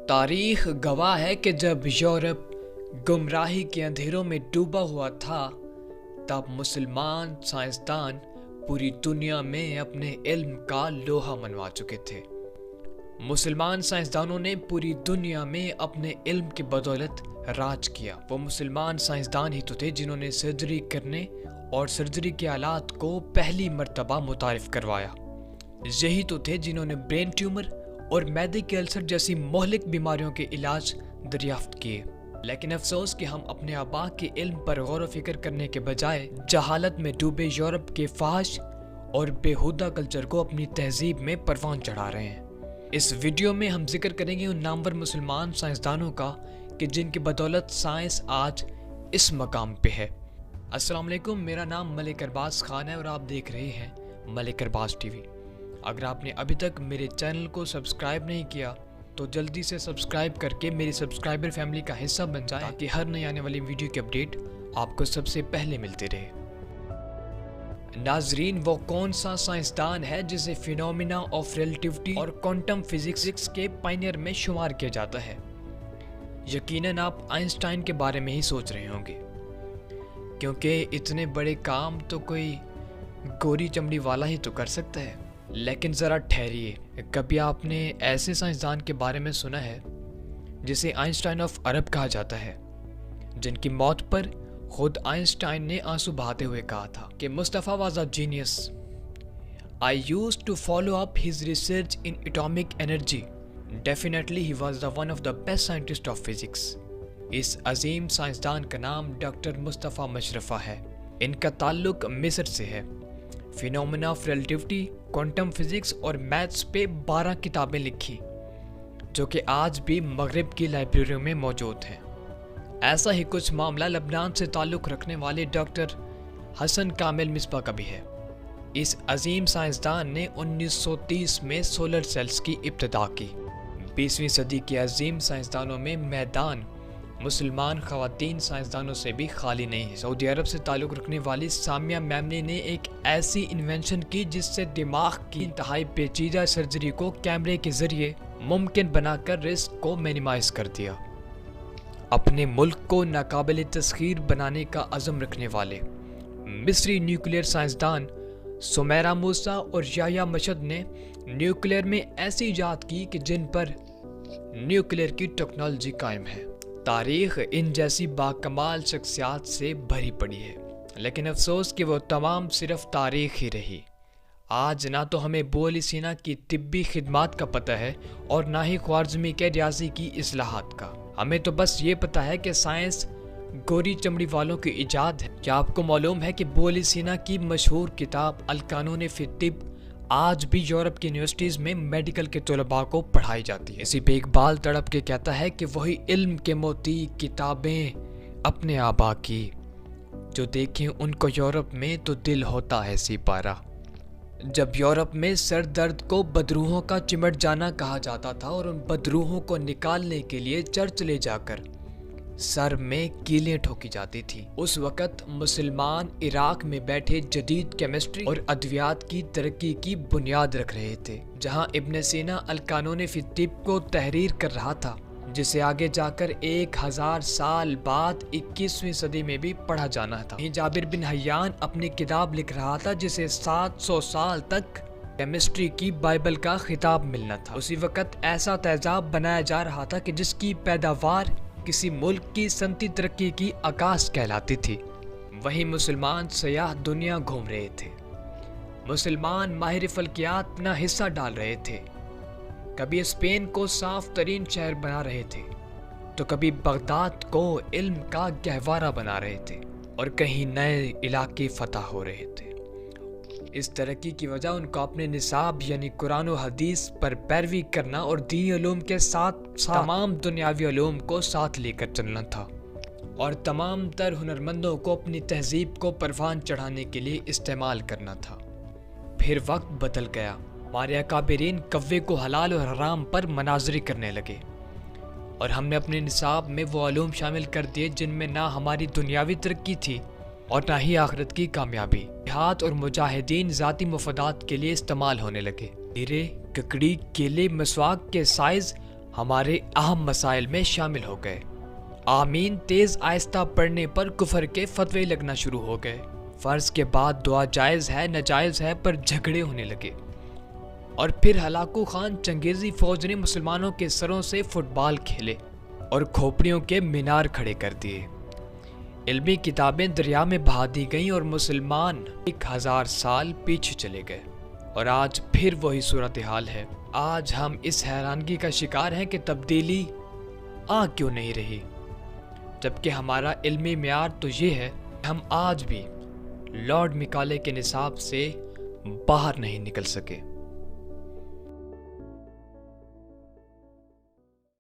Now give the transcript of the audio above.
تاریخ گواہ ہے کہ جب یورپ گمراہی کے اندھیروں میں ڈوبا ہوا تھا تب مسلمان سائنسدان پوری دنیا میں اپنے علم کا لوہا منوا چکے تھے۔ مسلمان سائنسدانوں نے پوری دنیا میں اپنے علم کی بدولت راج کیا۔ وہ مسلمان سائنسدان ہی تو تھے جنہوں نے سرجری کرنے اور سرجری کے آلات کو پہلی مرتبہ متعارف کروایا۔ یہی تو تھے جنہوں نے برین ٹیومر اور معدے کے السر جیسی مہلک بیماریوں کے علاج دریافت کیے۔ لیکن افسوس کہ ہم اپنے آباء کے علم پر غور و فکر کرنے کے بجائے جہالت میں ڈوبے یورپ کے فحش اور بیہودہ کلچر کو اپنی تہذیب میں پروان چڑھا رہے ہیں۔ اس ویڈیو میں ہم ذکر کریں گے ان نامور مسلمان سائنسدانوں کا کہ جن کی بدولت سائنس آج اس مقام پہ ہے۔ السلام علیکم، میرا نام ملک ارباز خان ہے اور آپ دیکھ رہے ہیں ملک ارباز ٹی وی۔ اگر آپ نے ابھی تک میرے چینل کو سبسکرائب نہیں کیا تو جلدی سے سبسکرائب کر کے میری سبسکرائبر فیملی کا حصہ بن جائے تاکہ ہر نئی آنے والی ویڈیو کی اپڈیٹ آپ کو سب سے پہلے ملتے رہے۔ ناظرین، وہ کون سا سائنسدان ہے جسے فینومینا آف ریلیٹیوٹی اور کوانٹم فزکس کے پائنیئر میں شمار کیا جاتا ہے؟ یقیناً آپ آئنسٹائن کے بارے میں ہی سوچ رہے ہوں گے، کیونکہ اتنے بڑے کام تو کوئی گوری چمڑی والا ہی تو کر سکتا ہے۔ لیکن ذرا ٹھہریے، کبھی آپ نے ایسے سائنسدان کے بارے میں سنا ہے جسے آئنسٹائن آف عرب کہا جاتا ہے، جن کی موت پر خود آئنسٹائن نے آنسو بہاتے ہوئے کہا تھا کہ Mustafa was a genius. I used to follow up his research in atomic energy. Definitely he was the one of the best scientists of physics. اس عظیم سائنسدان کا نام ڈاکٹر مصطفیٰ مشرفہ ہے۔ ان کا تعلق مصر سے ہے۔ Phenomena of relativity, quantum physics اور میتھس پہ 12 کتابیں لکھی جو کہ آج بھی مغرب کی لائبریریوں میں موجود ہیں۔ ایسا ہی کچھ معاملہ لبنان سے تعلق رکھنے والے ڈاکٹر حسن کامل مصباح کا بھی ہے۔ اس عظیم سائنسدان نے 1930 میں سولر سیلز کی ابتدا کی۔ 20ویں صدی کے عظیم سائنسدانوں میں میدان مسلمان خواتین سائنسدانوں سے بھی خالی نہیں ہے۔ سعودی عرب سے تعلق رکھنے والی سامیہ میمنی نے ایک ایسی انوینشن کی جس سے دماغ کی انتہائی پیچیدہ سرجری کو کیمرے کے ذریعے ممکن بنا کر رسک کو مینیمائز کر دیا۔ اپنے ملک کو ناقابل تسخیر بنانے کا عزم رکھنے والے مصری نیوکلیئر سائنسدان سمیرہ موسیٰ اور یحییٰ مشہد نے نیوکلیئر میں ایسی ایجاد کی کہ جن پر نیوکلیئر کی ٹیکنالوجی قائم ہے۔ تاریخ ان جیسی باکمال شخصیات سے بھری پڑی ہے، لیکن افسوس کہ وہ تمام صرف تاریخ ہی رہی۔ آج نہ تو ہمیں ابو علی سینا کی طبی خدمات کا پتہ ہے اور نہ ہی خوارزمی کے ریاضی کی اصلاحات کا۔ ہمیں تو بس یہ پتہ ہے کہ سائنس گوری چمڑی والوں کی ایجاد ہے۔ کیا آپ کو معلوم ہے کہ ابو علی سینا کی مشہور کتاب القانون فی الطب آج بھی یورپ کی یونیورسٹیز میں میڈیکل کے طلباء کو پڑھائی جاتی ہے؟ اسی پہ اقبال تڑپ کے کہتا ہے کہ وہی علم کے موتی کتابیں اپنے آبا کی، جو دیکھیں ان کو یورپ میں تو دل ہوتا ہے سی پارا۔ جب یورپ میں سر درد کو بدروحوں کا چمٹ جانا کہا جاتا تھا اور ان بدروحوں کو نکالنے کے لیے چرچ لے جا کر سر میں کیلیں ٹھوکی جاتی تھی، اس وقت مسلمان عراق میں بیٹھے جدید کیمسٹری اور ادویات کی ترقی کی بنیاد رکھ رہے تھے۔ جہاں ابن سینا القانون فی الطب کو تحریر کر رہا تھا جسے آگے جا کر 1000 سال بعد 21ویں صدی میں بھی پڑھا جانا تھا، جابر بن حیان اپنی کتاب لکھ رہا تھا جسے 700 سال تک کیمسٹری کی بائبل کا خطاب ملنا تھا۔ اسی وقت ایسا تیزاب بنایا جا رہا تھا کہ جس کی پیداوار کسی ملک کی صنعتی ترقی کی عکاس کہلاتی تھی۔ وہیں مسلمان سیاح دنیا گھوم رہے تھے، مسلمان ماہر فلکیات اپنا حصہ ڈال رہے تھے، کبھی اسپین کو صاف ترین شہر بنا رہے تھے تو کبھی بغداد کو علم کا گہوارہ بنا رہے تھے اور کہیں نئے علاقے فتح ہو رہے تھے۔ اس ترقی کی وجہ ان کو اپنے نصاب یعنی قرآن و حدیث پر پیروی کرنا اور دینی علوم کے ساتھ تمام دنیاوی علوم کو ساتھ لے کر چلنا تھا اور تمام تر ہنرمندوں کو اپنی تہذیب کو پروان چڑھانے کے لیے استعمال کرنا تھا۔ پھر وقت بدل گیا، ہمارے اکابرین کوے کو حلال اور حرام پر مناظری کرنے لگے اور ہم نے اپنے نصاب میں وہ علوم شامل کر دیے جن میں نہ ہماری دنیاوی ترقی تھی اور نہ ہی آخرت کی کامیابی۔ جہاد اور مجاہدین ذاتی مفادات کے لیے استعمال ہونے لگے۔ ہیرے، ککڑی، کیلے، مسواک کے سائز ہمارے اہم مسائل میں شامل ہو گئے۔ آمین تیز آہستہ پڑھنے پر کفر کے فتوے لگنا شروع ہو گئے۔ فرض کے بعد دعا جائز ہے ناجائز ہے پر جھگڑے ہونے لگے، اور پھر ہلاکو خان چنگیزی فوج نے مسلمانوں کے سروں سے فٹ بال کھیلے اور کھوپڑیوں کے مینار کھڑے کر دیے۔ علمی کتابیں دریا میں بہا دی گئیں اور مسلمان 1000 سال پیچھے چلے گئے، اور آج پھر وہی صورتحال ہے۔ آج ہم اس حیرانگی کا شکار ہیں کہ تبدیلی آ کیوں نہیں رہی، جبکہ ہمارا علمی معیار تو یہ ہے کہ ہم آج بھی لارڈ میکالے کے نصاب سے باہر نہیں نکل سکے۔